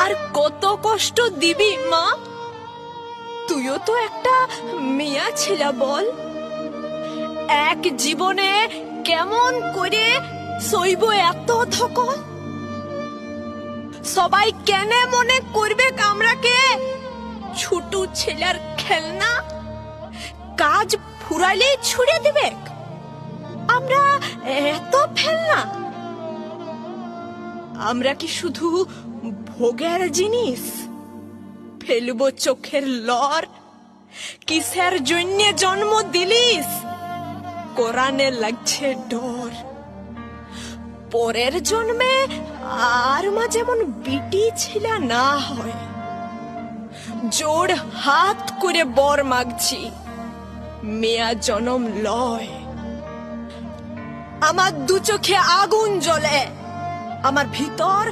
আর কত কষ্ট দিবি মা? তুইও তো একটা মেয়া ছিলা, বল এক জীবনে কেমন করে সইব এত ধকল? সবাই কেনে মনে করবে আমরাকে ছোট ছেলের খেলনা? কাজ ফুরাইলে ছুড়ে দিবে আমরা এত ফেলনা? আমরা কি শুধু ভোগের জিনিস? ফেলবো চোখের লর? কিসের জন্য জন্ম দিলিস? কোরআনে লাগছে ডর। পরের জন্মে আর মা যেমন বিটি ছিল না হয়, জোড় হাত করে বর মাগছি, মেয়া জনম লয়। আমার দু চোখে আগুন জ্বলে, আমার ভিতর